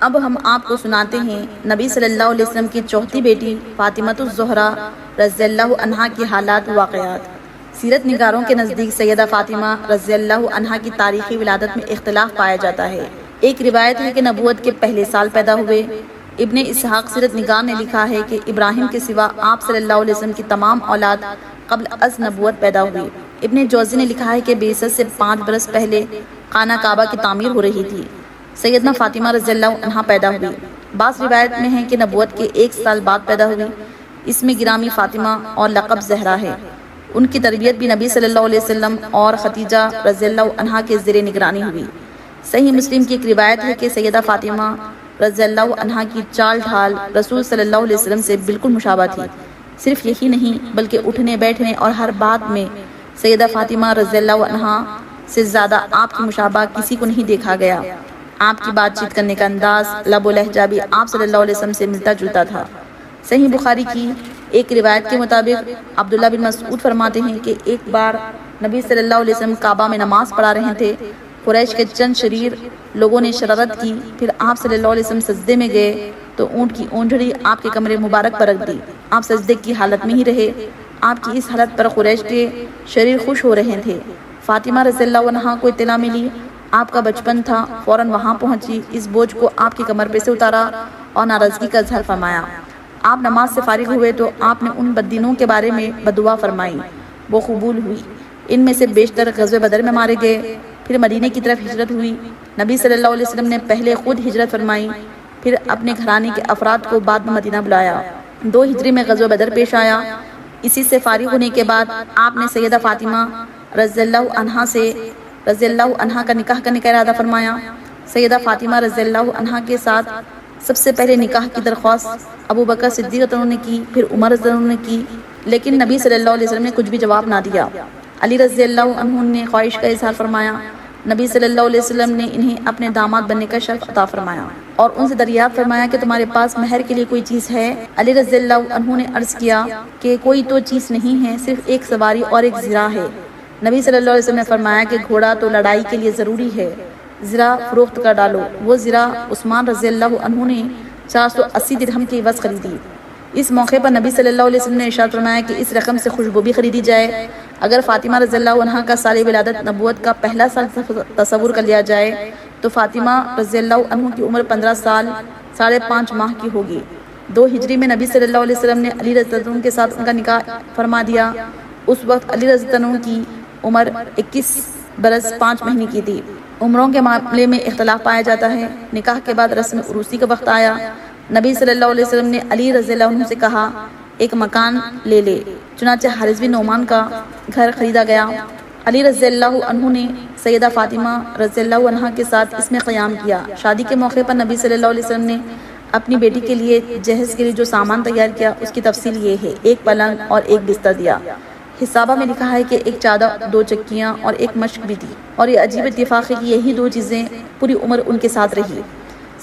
اب ہم آپ کو سناتے ہیں نبی صلی اللہ علیہ وسلم کی چوتھی بیٹی فاطمۃ الزہرا رضی اللہ عنہا کی حالات و واقعات۔ سیرت نگاروں کے نزدیک سیدہ فاطمہ رضی اللہ عنہا کی تاریخی ولادت میں اختلاف پایا جاتا ہے۔ ایک روایت ہے کہ نبوت کے پہلے سال پیدا ہوئے۔ ابن اسحاق سیرت نگار نے لکھا ہے کہ ابراہیم کے سوا آپ صلی اللہ علیہ وسلم کی تمام اولاد قبل از نبوت پیدا ہوئی۔ ابن جوزی نے لکھا ہے کہ بعثت سے 5 برس پہلے خانہ کعبہ کی تعمیر ہو رہی تھی، سیدنا فاطمہ رضی اللہ عنہا پیدا ہوئی۔ بعض روایت میں ہے کہ نبوت کے 1 سال بعد پیدا ہوئی۔ اس میں گرامی فاطمہ اور لقب زہرا ہے۔ ان کی تربیت بھی نبی صلی اللہ علیہ وسلم اور خدیجہ رضی اللہ عنہا کے زیر نگرانی ہوئی۔ صحیح مسلم کی ایک روایت ہے کہ سیدہ فاطمہ رضی اللہ عنہا کی چال ڈھال رسول صلی اللہ علیہ وسلم سے بالکل مشابہ تھی۔ صرف یہی نہیں بلکہ اٹھنے بیٹھنے اور ہر بات میں سیدہ فاطمہ رضی اللہ عنہا سے زیادہ آپ کی مشابہ کسی کو نہیں دیکھا گیا۔ آپ کی بات چیت کرنے کا انداز، لب و لہجہ بھی آپ صلی اللہ علیہ وسلم سے ملتا جلتا تھا۔ صحیح بخاری کی ایک روایت کے مطابق عبداللہ بن مسعود فرماتے ہیں کہ ایک بار نبی صلی اللہ علیہ وسلم کعبہ میں نماز پڑھا رہے تھے۔ قریش کے چند شریر لوگوں نے شرارت کی، پھر آپ صلی اللہ علیہ وسلم سجدے میں گئے تو اونٹ کی اونجھڑی آپ کے کمرے مبارک پر رکھ دی۔ آپ سجدے کی حالت میں ہی رہے۔ آپ کی اس حالت پر قریش کے شریر خوش ہو رہے تھے۔ فاطمہ رضی اللہ عنہا کو اطلاع ملی، آپ کا بچپن تھا، فوراً وہاں پہنچی، اس بوجھ کو آپ کی کمر پہ سے اتارا اور ناراضگی کا اظہار فرمایا۔ آپ نماز سے فارغ ہوئے تو آپ نے ان بددینوں کے بارے میں بددعا فرمائی، وہ قبول ہوئی۔ ان میں سے بیشتر غزوہ بدر میں مارے گئے۔ پھر مدینے کی طرف ہجرت ہوئی۔ نبی صلی اللہ علیہ وسلم نے پہلے خود ہجرت فرمائی، پھر اپنے گھرانے کے افراد کو بعد میں مدینہ بلایا۔ 2 ہجری میں غزوہ بدر پیش آیا۔ اسی سے فارغ ہونے کے بعد آپ نے سیدہ فاطمہ رضی اللہ عنہا کا نکاح کرنے کا ارادہ فرمایا۔ سیدہ فاطمہ رضی اللہ عنہا کے ساتھ سب سے پہلے نکاح کی درخواست ابو بکر صدیق رضی اللہ عنہ نے کی، پھر عمر رضی اللہ عنہ نے کی، لیکن نبی صلی اللہ علیہ وسلم نے کچھ بھی جواب نہ دیا۔ علی رضی اللہ عنہ نے خواہش کا اظہار فرمایا۔ نبی صلی اللہ علیہ وسلم نے انہیں اپنے داماد بننے کا شرف عطا فرمایا اور ان سے دریافت فرمایا کہ تمہارے پاس مہر کے لیے کوئی چیز ہے؟ علی رضی اللہ عنہ نے عرض کیا کہ کوئی تو چیز نہیں ہے، صرف ایک سواری اور ایک زرہ ہے۔ نبی صلی اللہ علیہ وسلم نے فرمایا کہ گھوڑا تو لڑائی کے لیے ضروری ہے، زرہ فروخت کر ڈالو۔ وہ زرہ عثمان رضی اللہ عنہ نے 480 درہم کی عوض خریدی۔ اس موقع پر نبی صلی اللہ علیہ وسلم نے ارشاد فرمایا کہ اس رقم سے خوشبو بھی خریدی جائے۔ اگر فاطمہ رضی اللہ عنہا کا سال ولادت نبوت کا پہلا سال تصور کر لیا جائے تو فاطمہ رضی اللہ عنہ کی عمر 15 سال 5.5 ماہ کی ہوگی۔ 2 ہجری میں نبی صلی اللہ علیہ وسلم نے علی رضی اللہ عنہ کے ساتھ ان کا نکاح فرما دیا۔ اس وقت علی رضی اللہ عنہ کی عمر 21 برس 5 مہینے کی تھی۔ عمروں کے معاملے میں اختلاف پایا جاتا ہے۔ نکاح کے بعد رسم عروسی کا وقت آیا۔ نبی صلی اللہ علیہ وسلم نے علی رضی اللہ عنہ سے کہا ایک مکان لے لے، چنانچہ حارث بن نعمان کا گھر خریدا گیا۔ علی رضی اللہ عنہ نے سیدہ فاطمہ رضی اللہ عنہا کے ساتھ اس میں قیام کیا۔ شادی کے موقع پر نبی صلی اللہ علیہ وسلم نے اپنی بیٹی کے لیے جہیز کے لیے جو سامان تیار کیا اس کی تفصیل یہ ہے: 1 پلنگ اور 1 بستر دیا۔ حسابہ میں لکھا ہے کہ 1 چادر، 2 چکیاں اور 1 مشق بھی دی، اور یہ عجیب اتفاق ہے کہ یہی 2 چیزیں پوری عمر ان کے ساتھ رہی۔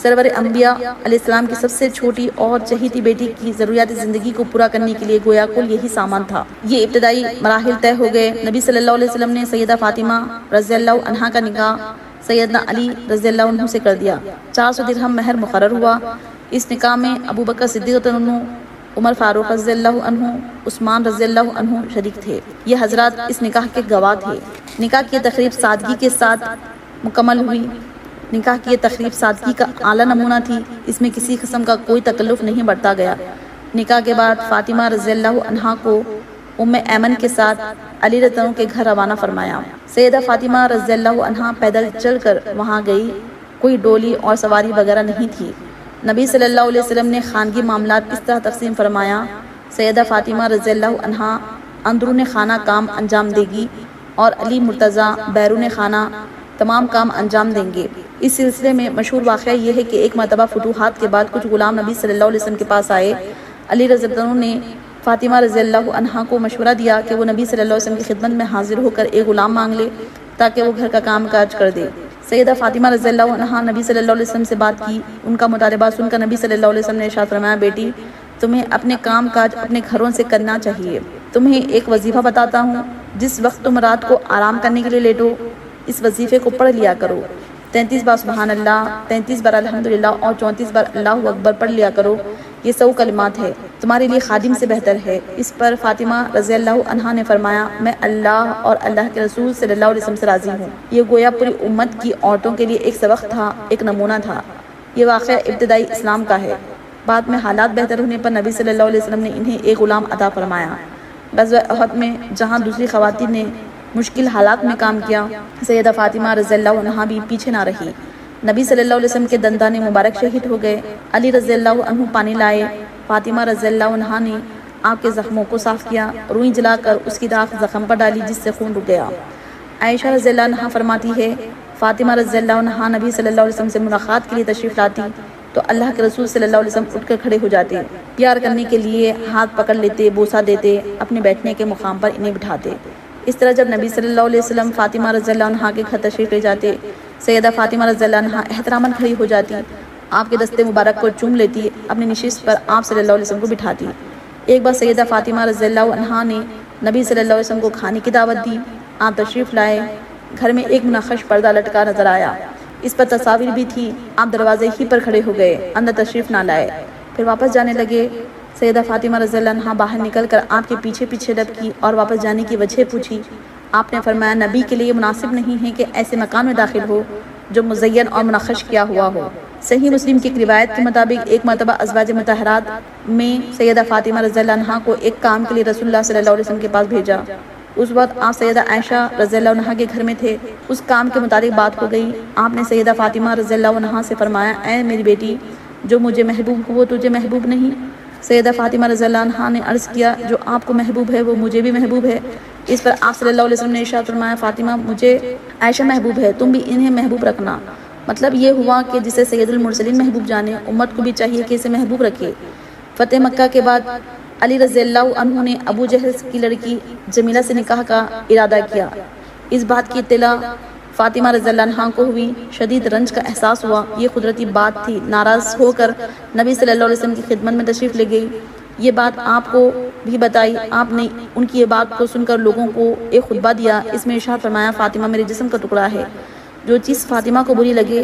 سرور انبیاء علیہ السلام کی سب سے چھوٹی اور چہیتی بیٹی کی ضروریات زندگی کو پورا کرنے کے لیے گویا کل یہی سامان تھا۔ یہ ابتدائی مراحل طے ہو گئے۔ نبی صلی اللہ علیہ وسلم نے سیدہ فاطمہ رضی اللہ عنہا کا نکاح سیدنا علی رضی اللہ عنہ سے کر دیا۔ 400 درہم مہر مقرر ہوا۔ اس نکاح میں ابو بکر صدیق رضی اللہ عنہ، عمر فاروق رضی اللہ عنہ، عثمان رضی اللہ عنہ شریک تھے۔ یہ حضرات اس نکاح کے گواہ تھے۔ نکاح کی تقریب سادگی کے ساتھ مکمل ہوئی۔ نکاح کی یہ تقریب سادگی کا اعلیٰ نمونہ تھی، اس میں کسی قسم کا کوئی تکلف نہیں برتا گیا۔ نکاح کے بعد فاطمہ رضی اللہ عنہا کو ام ایمن کے ساتھ علی رضی اللہ عنہ کے گھر روانہ فرمایا۔ سیدہ فاطمہ رضی اللہ عنہا پیدل چل کر وہاں گئی، کوئی ڈولی اور سواری وغیرہ نہیں تھی۔ نبی صلی اللہ علیہ وسلم نے خانگی معاملات اس طرح تقسیم فرمایا: سیدہ فاطمہ رضی اللہ عنہا اندرون خانہ کام انجام دے گی اور علی مرتضیٰ بیرون خانہ تمام کام انجام دیں گے۔ اس سلسلے میں مشہور واقعہ یہ ہے کہ ایک مرتبہ فتوحات کے بعد کچھ غلام نبی صلی اللہ علیہ وسلم کے پاس آئے۔ علی رضی اللہ عنہ نے فاطمہ رضی اللہ عنہا کو مشورہ دیا کہ وہ نبی صلی اللہ علیہ وسلم کی خدمت میں حاضر ہو کر ایک غلام مانگ لے تاکہ وہ گھر کا کام کاج کر دے۔ سیدہ فاطمہ رضی اللہ عنہا نبی صلی اللہ علیہ وسلم سے بات کی۔ ان کا مطالبہ سن کر نبی صلی اللہ علیہ وسلم نے ارشاد فرمایا: بیٹی، تمہیں اپنے کام کاج اپنے گھروں سے کرنا چاہیے۔ تمہیں ایک وظیفہ بتاتا ہوں، جس وقت تم رات کو آرام کرنے کے لیے لیٹو اس وظیفے کو پڑھ لیا کرو۔ 33 بار سبحان اللہ، 33 بار الحمدللہ اور 34 بار اللہ اکبر پڑھ لیا کرو۔ یہ 100 کلمات ہے، تمہارے لیے خادم سے بہتر ہے۔ اس پر فاطمہ رضی اللہ عنہا نے فرمایا میں اللہ اور اللہ کے رسول صلی اللہ علیہ وسلم سے راضی ہوں۔ یہ گویا پوری امت کی عورتوں کے لیے ایک سبق تھا، ایک نمونہ تھا۔ یہ واقعہ ابتدائی اسلام کا ہے۔ بعد میں حالات بہتر ہونے پر نبی صلی اللہ علیہ وسلم نے انہیں ایک غلام عطا فرمایا۔ غزوہ احد میں جہاں دوسری خواتین نے مشکل حالات میں کام کیا، سیدہ فاطمہ رضی اللہ عنہا بھی پیچھے نہ رہی۔ نبی صلی اللہ علیہ وسلم کے دندان مبارک شہید ہو گئے۔ علی رضی اللہ عنہ پانی لائے، فاطمہ رضی اللہ عنہا نے آپ کے زخموں کو صاف کیا، روئی جلا کر اس کی راکھ زخم پر ڈالی جس سے خون رک گیا۔ عائشہ رضی اللہ عنہا فرماتی ہے فاطمہ رضی اللہ عنہا نبی صلی اللہ علیہ وسلم سے ملاقات کے لیے تشریف لاتی تو اللہ کے رسول صلی اللہ علیہ وسلم اٹھ کر کھڑے ہو جاتے، پیار کرنے کے لیے ہاتھ پکڑ لیتے، بوسہ دیتے، اپنے بیٹھنے کے مقام پر انہیں بٹھاتے۔ اس طرح جب نبی صلی اللہ علیہ وسلم فاطمہ رضی اللہ عنہا کے گھر تشریف لے جاتے، سیدہ فاطمہ رضی اللہ عنہا احتراماً کھڑی ہو جاتی، آپ کے دستے مبارک کو چوم لیتی، اپنی نشست پر آپ صلی اللہ علیہ وسلم کو بٹھاتی۔ ایک بار سیدہ فاطمہ رضی اللہ عنہا نے نبی صلی اللہ علیہ وسلم کو کھانے کی دعوت دی، آپ تشریف لائے، گھر میں ایک منقش پردہ لٹکا نظر آیا، اس پر تصاویر بھی تھی، آپ دروازے ہی پر کھڑے ہو گئے، اندر تشریف نہ لائے، پھر واپس جانے لگے۔ سیدہ فاطمہ رضی اللہ عنہا باہر نکل کر آپ کے پیچھے پیچھے لپکی اور واپس جانے کی وجہ پوچھی۔ آپ نے فرمایا نبی کے لیے مناسب نہیں ہے کہ ایسے مکان میں داخل ہو جو مزین اور منقش کیا ہوا ہو۔ صحیح مسلم کی ایک روایت کے مطابق ایک مرتبہ ازواج مطہرات میں سیدہ فاطمہ رضی اللہ عنہا کو ایک کام کے لیے رسول اللہ صلی اللہ علیہ وسلم کے پاس بھیجا۔ اس وقت آپ سیدہ عائشہ رضی اللہ عنہا کے گھر میں تھے، اس کام کے متعلق بات ہو گئی۔ آپ نے سیدہ فاطمہ رضی اللہ عنہا سے فرمایا اے میری بیٹی، جو مجھے محبوب ہو وہ تجھے محبوب نہیں؟ سیدہ فاطمہ رضی اللہ عنہا نے عرض کیا جو آپ کو محبوب ہے وہ مجھے بھی محبوب ہے۔ اس پر آپ صلی اللہ علیہ وسلم نے ارشاد فرمایا فاطمہ مجھے عائشہ محبوب ہے، تم بھی انہیں محبوب رکھنا۔ مطلب یہ ہوا کہ جسے سید المرسلین محبوب جانے، امت کو بھی چاہیے کہ اسے محبوب رکھے۔ فتح مکہ کے بعد علی رضی اللہ عنہ نے ابو جہل کی لڑکی جمیلہ سے نکاح کا ارادہ کیا۔ اس بات کی اطلاع فاطمہ رضی اللہ عنہا کو ہوئی، شدید رنج کا احساس ہوا، یہ قدرتی بات تھی، ناراض ہو کر نبی صلی اللہ علیہ وسلم کی خدمت میں تشریف لے گئی، یہ بات آپ کو بھی بتائی۔ آپ نے ان کی یہ بات کو سن کر لوگوں کو ایک خطبہ دیا، اس میں ارشاد فرمایا فاطمہ میرے جسم کا ٹکڑا ہے، جو چیز فاطمہ کو بری لگے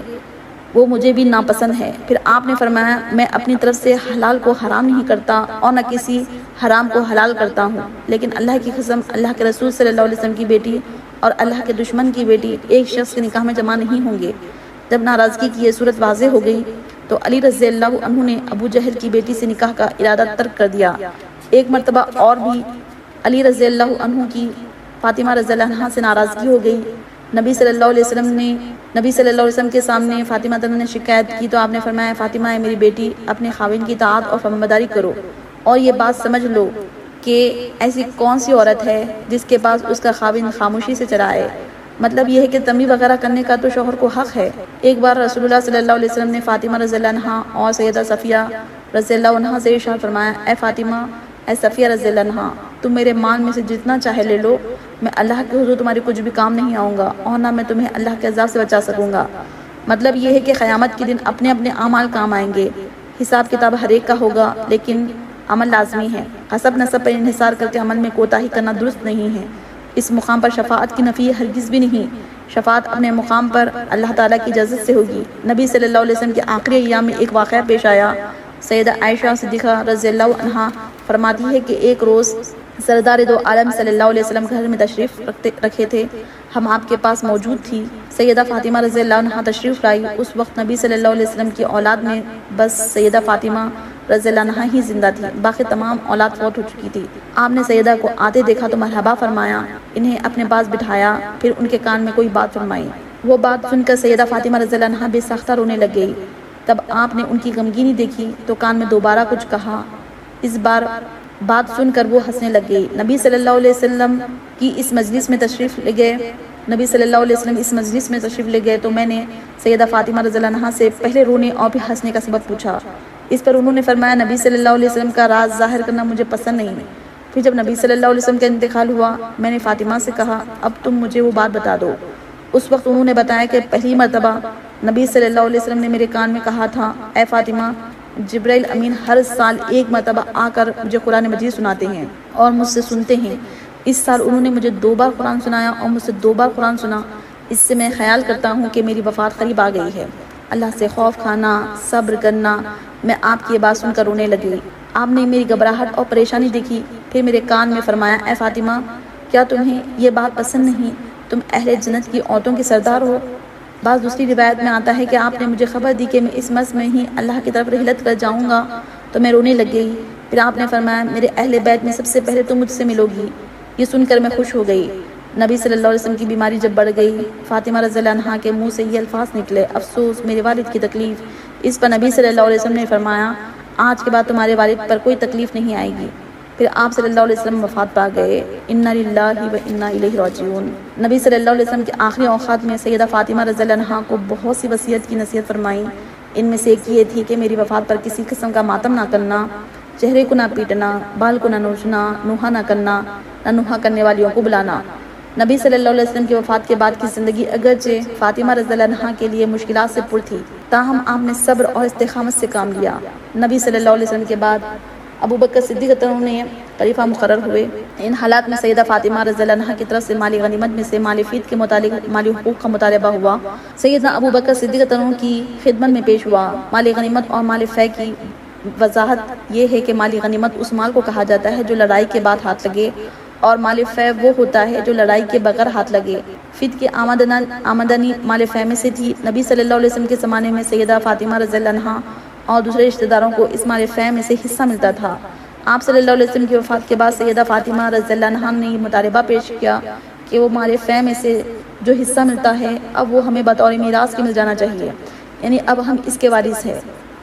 وہ مجھے بھی ناپسند ہے۔ پھر آپ نے فرمایا میں اپنی طرف سے حلال کو حرام نہیں کرتا اور نہ کسی حرام کو حلال کرتا ہوں، لیکن اللہ کی قسم اللہ کے رسول صلی اللہ علیہ وسلم کی بیٹی اور اللہ کے دشمن کی بیٹی ایک شخص کے نکاح میں جمع نہیں ہوں گے۔ جب ناراضگی کی یہ صورت واضح ہو گئی تو علی رضی اللہ عنہ نے ابو جہل کی بیٹی سے نکاح کا ارادہ ترک کر دیا۔ ایک مرتبہ اور بھی علی رضی اللہ عنہ کی فاطمہ رضی اللہ عنہ سے ناراضگی ہو گئی۔ نبی صلی اللہ علیہ وسلم کے سامنے فاطمہ نے شکایت کی تو آپ نے فرمایا فاطمہ ہے میری بیٹی، اپنے خاوند کی اطاعت اور فرمانبرداری کرو، اور یہ بات سمجھ لو کہ ایسی کون سی عورت ہے جس کے پاس اس کا خاوند خاموشی سے چرائے۔ مطلب یہ ہے کہ تنبیہ وغیرہ کرنے کا تو شوہر کو حق ہے۔ ایک بار رسول اللہ صلی اللہ علیہ وسلم نے فاطمہ رضی اللہ عنہا اور سیدہ صفیہ رضی اللہ عنہا سے ارشاد فرمایا اے فاطمہ، اے صفیہ رضی اللہ عنہا، تم میرے مال میں سے جتنا چاہے لے لو، میں اللہ کے حضور تمہاری کچھ بھی کام نہیں آؤں گا اور نہ میں تمہیں اللہ کے عذاب سے بچا سکوں گا۔ مطلب یہ ہے کہ قیامت کے دن اپنے اپنے اعمال کام آئیں گے، حساب کتاب ہر ایک کا ہوگا، لیکن عمل لازمی ہے۔ حسب نسب پر انحصار کر کے عمل میں کوتاہی کرنا درست نہیں ہے۔ اس مقام پر شفاعت کی نفی ہرگز بھی نہیں، شفاعت اپنے مقام پر اللہ تعالیٰ کی اجازت سے ہوگی۔ نبی صلی اللہ علیہ وسلم کے آخری ایام میں ایک واقعہ پیش آیا۔ سیدہ عائشہ صدیقہ رضی اللہ عنہا فرماتی ہے کہ ایک روز سردار دو عالم صلی اللہ علیہ وسلم گھر میں تشریف رکھے تھے، ہم آپ کے پاس موجود تھی۔ سیدہ فاطمہ رضی اللہ عنہا تشریف لائی، اس وقت نبی صلی اللہ علیہ وسلم کی اولاد میں بس سیدہ فاطمہ رضی اللہ عنہا ہی زندہ تھی، باقی تمام اولاد فوت ہو چکی تھی۔ آپ نے سیدہ کو آتے دیکھا تو مرحبا فرمایا، انہیں اپنے پاس بٹھایا، پھر ان کے کان میں کوئی بات فرمائی۔ وہ بات سن کر سیدہ فاطمہ رضی اللہ عنہا بے ساختہ رونے لگ گئی۔ تب آپ نے ان کی غمگینی دیکھی تو کان میں دوبارہ کچھ کہا، اس بار بات سن کر وہ ہنسنے لگ گئی۔ نبی صلی اللہ علیہ وسلم کی اس مجلس میں تشریف لے گئے تو میں نے سیدہ فاطمہ رضی اللہ عنہا سے پہلے رونے اور پھر ہنسنے کا سبب پوچھا۔ اس پر انہوں نے فرمایا نبی صلی اللہ علیہ وسلم کا راز ظاہر کرنا مجھے پسند نہیں۔ پھر جب نبی صلی اللہ علیہ وسلم کا انتقال ہوا، میں نے فاطمہ سے کہا اب تم مجھے وہ بات بتا دو۔ اس وقت انہوں نے بتایا کہ پہلی مرتبہ نبی صلی اللہ علیہ وسلم نے میرے کان میں کہا تھا اے فاطمہ، جبرائیل امین ہر سال ایک مرتبہ آ کر مجھے قرآن مجید سناتے ہیں اور مجھ سے سنتے ہیں۔ اس سال انہوں نے مجھے 2 بار قرآن سنایا اور مجھ سے 2 بار قرآن سنا۔ اس سے میں خیال کرتا ہوں کہ میری وفات قریب آ گئی ہے۔ اللہ سے خوف کھانا، صبر کرنا۔ میں آپ کی یہ بات سن کر رونے لگی۔ آپ نے میری گھبراہٹ اور پریشانی دیکھی، پھر میرے کان میں فرمایا، اے فاطمہ، کیا تمہیں یہ بات پسند نہیں؟ تم اہل جنت کی عورتوں کے سردار ہو۔ بعض دوسری روایت میں آتا ہے کہ آپ نے مجھے خبر دی کہ میں اس مرض میں ہی اللہ کی طرف رحلت کر جاؤں گا تو میں رونے لگ گئی۔ پھر آپ نے فرمایا، میرے اہل بیت میں سب سے پہلے تم مجھ سے ملو گی۔ یہ سن کر میں خوش ہو گئی۔ نبی صلی اللہ علیہ وسلم کی بیماری جب بڑھ گئی، فاطمہ رضی اللہ عنہا کے منہ سے یہ الفاظ نکلے، افسوس میرے والد کی تکلیف۔ اس پر نبی صلی اللہ علیہ وسلم نے فرمایا، آج کے بعد تمہارے والد پر کوئی تکلیف نہیں آئے گی۔ پھر آپ صلی اللہ علیہ وسلم وفات پا گئے۔ انا للہ و انا الیہ راجعون۔ نبی صلی اللہ علیہ وسلم کے آخری اوقات میں سیدہ فاطمہ رضی اللہ عنہا کو بہت سی وصیت کی نصیحت فرمائی۔ ان میں سے ایک یہ تھی کہ میری وفات پر کسی قسم کا ماتم نہ کرنا، چہرے کو نہ پیٹنا، بال کو نہ نوچنا، نوحہ نہ کرنا، نہ نوحہ کرنے والیوں کو بلانا۔ نبی صلی اللہ علیہ وسلم کی وفات کے بعد کی زندگی اگرچہ فاطمہ رضی اللہ عنہا کے لیے مشکلات سے پر تھی، تاہم آپ نے صبر اور استقامت سے کام لیا۔ نبی صلی اللہ علیہ وسلم کے بعد ابو بکر صدیق نے خلیفہ مقرر ہوئے۔ ان حالات میں سیدہ فاطمہ رضی اللہ عنہا کی طرف سے مالی غنیمت میں سے مال فید کے متعلق مالی حقوق کا مطالبہ ہوا۔ سیدنا ابو بکر صدیق کی خدمت میں پیش ہوا۔ مالی غنیمت اور مال فے کی وضاحت یہ ہے کہ مالی غنیمت اس مال کو کہا جاتا ہے جو لڑائی کے بعد ہاتھ لگے، اور مال فے وہ ہوتا ہے جو لڑائی کے بغیر ہاتھ لگے۔ فید کی آمدنی مال فے میں سے تھی۔ نبی صلی اللہ علیہ وسلم کے زمانے میں سیدہ فاطمہ رضی اللہ عنہا اور دوسرے رشتہ داروں کو اس مال فے میں سے حصہ ملتا تھا۔ آپ صلی اللہ علیہ وسلم کی وفات کے بعد سیدہ فاطمہ رضی اللہ عنہا نے یہ مطالبہ پیش کیا کہ وہ مال فے میں سے جو حصہ ملتا ہے اب وہ ہمیں بطور میراث کے مل جانا چاہیے، یعنی اب ہم اس کے وارث ہیں۔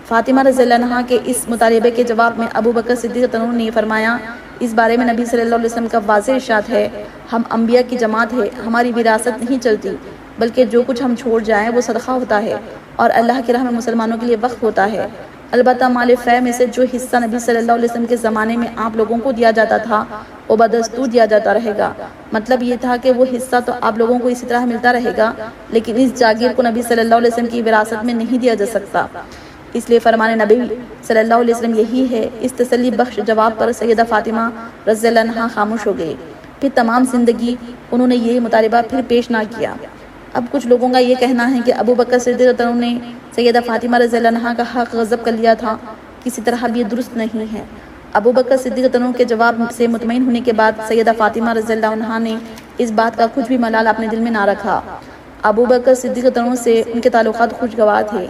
فاطمہ رضی اللہ عنہا کے اس مطالبے کے جواب میں ابو بکر صدیق نے فرمایا، اس بارے میں نبی صلی اللہ علیہ وسلم کا واضح ارشاد ہے، ہم انبیاء کی جماعت ہے، ہماری وراثت نہیں چلتی، بلکہ جو کچھ ہم چھوڑ جائیں وہ صدقہ ہوتا ہے اور اللہ کی راہ میں مسلمانوں کے لیے وقف ہوتا ہے۔ البتہ مال فے میں سے جو حصہ نبی صلی اللہ علیہ وسلم کے زمانے میں آپ لوگوں کو دیا جاتا تھا وہ بدستور دیا جاتا رہے گا۔ مطلب یہ تھا کہ وہ حصہ تو آپ لوگوں کو اسی طرح ملتا رہے گا، لیکن اس جاگیر کو نبی صلی اللہ علیہ وسلم کی وراثت میں نہیں دیا جا سکتا۔ اس لیے فرمان نبی صلی اللہ علیہ وسلم یہی ہے۔ اس تسلی بخش جواب پر سیدہ فاطمہ رضی اللہ عنہا خاموش ہو گئی۔ پھر تمام زندگی انہوں نے یہ مطالبہ پھر پیش نہ کیا۔ اب کچھ لوگوں کا یہ کہنا ہے کہ ابو بکر صدیق نے سیدہ فاطمہ رضی اللہ عنہا کا حق غصب کر لیا تھا، کسی طرح بھی یہ درست نہیں ہے۔ ابو بکر صدیق کے جواب سے مطمئن ہونے کے بعد سیدہ فاطمہ رضی اللہ عنہا نے اس بات کا کچھ بھی ملال اپنے دل میں نہ رکھا۔ ابو بکر صدیق سے ان کے تعلقات خوشگوار تھے۔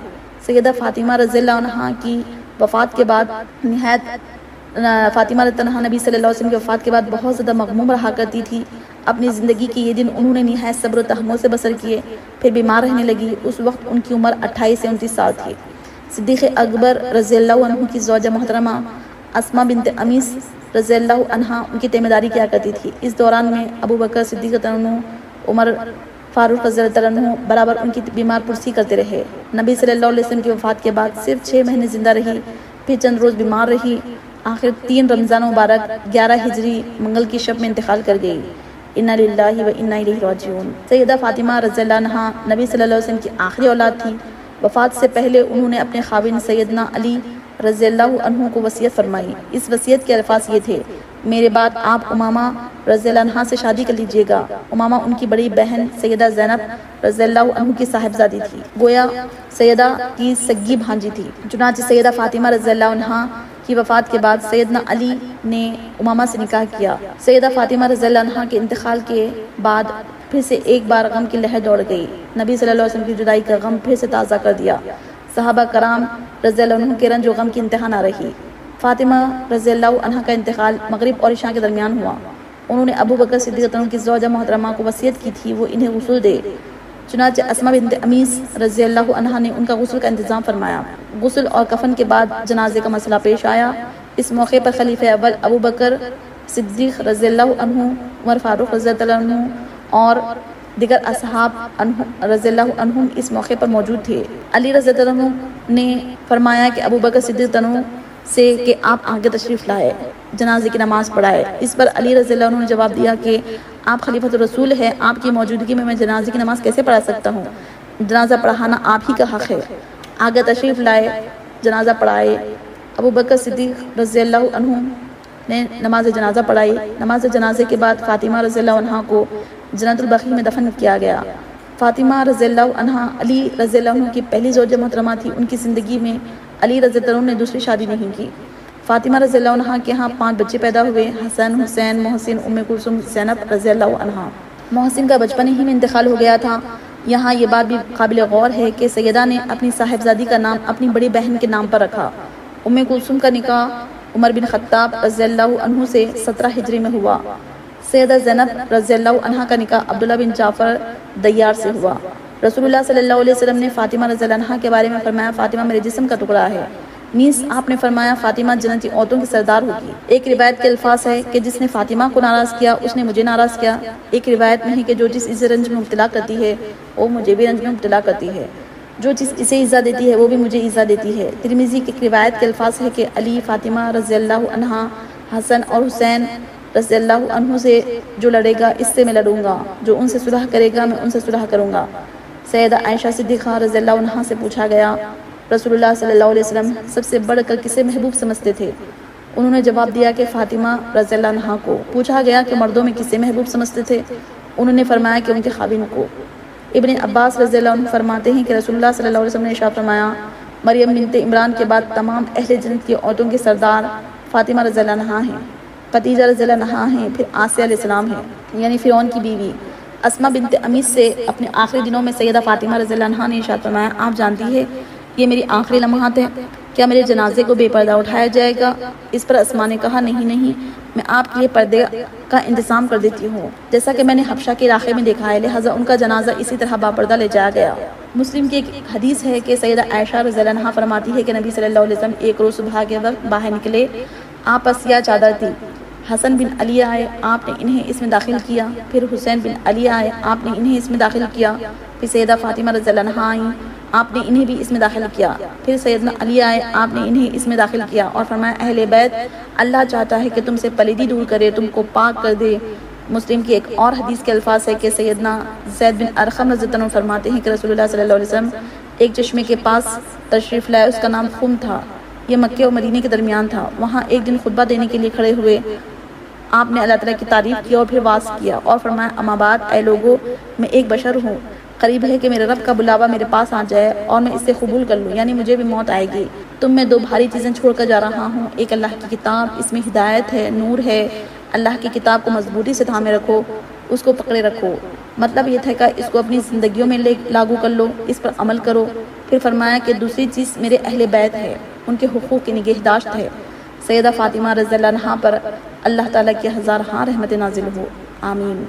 سیدہ فاطمہ رضی اللہ عنہا کی وفات کے بعد فاطمہ رضی اللہ عنہا نبی صلی اللہ علیہ وسلم کی وفات کے بعد بہت زیادہ مغموم رہا کرتی تھی۔ اپنی زندگی کے یہ دن انہوں نے نہایت صبر و تحمل سے بسر کیے۔ پھر بیمار رہنے لگی۔ اس وقت ان کی عمر 28 سے 29 سال تھی۔ صدیق اکبر رضی اللہ عنہ کی زوجہ محترمہ اسماء بنت امیس رضی اللہ عنہا ان کی تیمہ داری کیا کرتی تھی۔ اس دوران میں ابو بکر صدیق عمر فاروق رضی اللہ عنہ برابر ان کی بیمار پرسی کرتے رہے۔ نبی صلی اللہ علیہ وسلم کی وفات کے بعد صرف 6 مہینے زندہ رہی، پھر چند روز بیمار رہی، آخر 3 رمضان مبارک 11 ہجری منگل کی شب میں انتقال کر گئی۔ انا للہ و انا الیہ راجعون۔ سیدہ فاطمہ رضی اللہ عنہا نبی صلی اللہ علیہ وسلم کی آخری اولاد تھی۔ وفات سے پہلے انہوں نے اپنے خاوند سیدنا علی رضی اللہ عنہ کو وصیت فرمائی۔ اس وصیت کے الفاظ یہ تھے، میرے بعد آپ امامہ رضی اللہ عنہا سے شادی کر لیجئے گا۔ امامہ ان کی بڑی بہن سیدہ زینب رضی اللہ عنہ کی صاحبزادی تھی، گویا سیدہ کی سگی بھانجی تھی۔ چنانچہ سیدہ فاطمہ رضی اللہ عنہا کی وفات کے بعد سیدنا علی نے امامہ سے نکاح کیا۔ سیدہ فاطمہ رضی اللہ عنہا کے انتقال کے بعد پھر سے ایک بار غم کی لہر دوڑ گئی۔ نبی صلی اللہ علیہ وسلم کی جدائی کا غم پھر سے تازہ کر دیا۔ صحابہ کرام رضی اللہ عنہ کے رنج و غم کی انتہا نہ رہی۔ فاطمہ رضی اللہ عنہا کا انتقال مغرب اور عشاء کے درمیان ہوا۔ انہوں نے ابو بکر صدیق کی زوجہ محترمہ کو وصیت کی تھی وہ انہیں غسل دے۔ چنانچہ اسماء بنت امیس رضی اللہ عنہا نے ان کا غسل کا انتظام فرمایا۔ غسل اور کفن کے بعد جنازے کا مسئلہ پیش آیا۔ اس موقع پر خلیفہ اول ابو بکر صدیق رضی اللہ عنہ، عمر فاروق رضی اللہ عنہ اور دیگر اصحاب رضی اللہ عنہم اس موقع پر موجود تھے۔ علی رضی اللہ عنہ نے فرمایا کہ ابو بکر صدیق سے کہ آپ آگے تشریف لائے، جنازے کی نماز پڑھائے۔ اس پر علی رضی اللہ عنہ نے جواب دیا کہ آپ خلیفۃ الرسول ہیں، آپ کی موجودگی میں جنازے کی نماز کیسے پڑھا سکتا ہوں؟ جنازہ پڑھانا آپ ہی کا حق ہے، آگے تشریف لائے، جنازہ پڑھائے۔ ابو بکر صدیق رضی اللہ عنہ نے نماز جنازہ پڑھائی۔ نماز جنازے کے بعد فاطمہ رضی اللہ عنہ کو جنت البقیع میں دفن کیا گیا۔ فاطمہ رضی اللہ عنہ علی رضی اللہ عنہ کی پہلی زوجہ محترمہ تھی۔ ان کی زندگی میں علی رضی اللہ عنہ نے دوسری شادی نہیں کی۔ فاطمہ رضی اللہ عنہ کے ہاں 5 بچے پیدا ہوئے: حسن، حسین، محسن، ام کلثوم، زینب رضی اللہ عنہ۔ محسن کا بچپن ہی میں انتقال ہو گیا تھا۔ یہاں یہ بات بھی قابل غور ہے کہ سیدہ نے اپنی صاحبزادی کا نام اپنی بڑی بہن کے نام پر رکھا۔ ام کلثوم کا نکاح عمر بن خطاب رضی اللہ عنہ سے 17 ہجری میں ہوا۔ سیدہ زینب رضی اللہ عنہ کا نکاح عبداللہ بن جعفر دیار سے ہوا۔ رسول اللہ صلی اللہ علیہ وسلم نے فاطمہ رضی اللہ عنہ کے بارے میں فرمایا، فاطمہ میرے جسم کا ٹکڑا ہے۔ نیز آپ نے فرمایا، فاطمہ جنتی عورتوں کی سردار ہوگی۔ ایک روایت کے الفاظ ہے کہ جس نے فاطمہ کو ناراض کیا اس نے مجھے ناراض کیا۔ ایک روایت میں ہے کہ جو چیز اسے رنج میں مبتلا کرتی ہے وہ مجھے بھی رنج میں مبتلا کرتی ہے، جو چیز اسے ایذا دیتی ہے وہ بھی مجھے ایذا دیتی ہے۔ ترمذی کی ایک روایت کے الفاظ ہے کہ علی، فاطمہ رضی اللہ عنہ، حسن اور حسین رضی اللہ عنہ سے جو لڑے گا اس سے میں لڑوں گا، جو ان سے صلح کرے گا میں ان سے صلح کروں گا۔ سیدہ عائشہ صدیقہ رضی اللہ عنہ سے پوچھا گیا، رسول اللہ صلی اللہ علیہ وسلم سب سے بڑھ کر کسے محبوب سمجھتے تھے؟ انہوں نے جواب دیا کہ فاطمہ رضی اللہ عنہ کو۔ پوچھا گیا کہ مردوں میں کسے محبوب سمجھتے تھے؟ انہوں نے فرمایا کہ ان کے خاوند کو۔ ابن عباس رضی اللہ عنہ فرماتے ہیں کہ رسول اللہ صلی اللہ علیہ وسلم نے ارشاد فرمایا، مریم بنت عمران کے بعد تمام اہل جنت کی عورتوں کے سردار فاطمہ رضی اللہ عنہ ہیں، خدیجہ رضی اللہ عنہ ہیں، پھر آسیہ علیہ السلام ہیں، یعنی فرعون کی بیوی۔ اسما بنت امیس سے اپنے آخری دنوں میں سیدہ فاطمہ رضی اللہ عنہ نے ارشاد فرمایا، آپ جانتی ہے یہ میری آخری لمحات ہیں، کیا میرے جنازے کو بے پردہ اٹھایا جائے گا؟ اس پر اسما نے کہا، نہیں، میں آپ کے لیے پردے کا انتظام کر دیتی ہوں، جیسا کہ میں نے حبشہ کے علاقے میں دیکھا ہے، لہٰذا ان کا جنازہ اسی طرح باپردہ لے جایا گیا۔ مسلم کی ایک حدیث ہے کہ سیدہ عائشہ رضی اللہ عنہا فرماتی ہے کہ نبی صلی اللہ علیہ وسلم ایک روز صبح کے وقت باہر نکلے، آپ پر سیاہ چادر تھی۔ حسن بن علی آئے، آپ نے انہیں اس میں داخل کیا، پھر حسین بن علی آئے، آپ نے انہیں اس میں داخل کیا، پھر سیدہ فاطمہ رضی اللہ عنہا آئیں، آپ نے انہیں بھی اس میں داخل کیا، پھر سیدنا علی آئے، آپ نے انہیں اس میں داخل کیا اور فرمایا، اہل بیت، اللہ چاہتا ہے کہ تم سے پلیدی دور کرے، تم کو پاک کر دے۔ مسلم کی ایک اور حدیث کے الفاظ ہے کہ سیدنا زید بن ارقم رضی اللہ عنہ فرماتے ہیں کہ رسول اللہ صلی اللہ علیہ وسلم ایک چشمے کے پاس تشریف لائے، اس کا نام خم تھا، یہ مکہ اور مدینے کے درمیان تھا۔ وہاں ایک دن خطبہ دینے کے لیے کھڑے ہوئے، آپ نے اللہ تعالیٰ کی تعریف کی اور پھر واز کیا اور فرمایا، اما بعد، اے لوگو، میں ایک بشر ہوں، قریب ہے کہ میرے رب کا بلاوا میرے پاس آ جائے اور میں اس سے قبول کر لوں، یعنی مجھے بھی موت آئے گی۔ تم میں 2 بھاری چیزیں چھوڑ کر جا رہا ہوں، ایک اللہ کی کتاب، اس میں ہدایت ہے، نور ہے، اللہ کی کتاب کو مضبوطی سے تھامے رکھو، اس کو پکڑے رکھو۔ مطلب یہ تھا کہ اس کو اپنی زندگیوں میں لاگو کر لو، اس پر عمل کرو۔ پھر فرمایا کہ دوسری چیز میرے اہل بیت ہے، ان کے حقوق کی نگہداشت ہے۔ سیدہ فاطمہ رضی اللہ عنہا پر اللہ تعالیٰ کی ہزارہا رحمت نازل ہو، آمین۔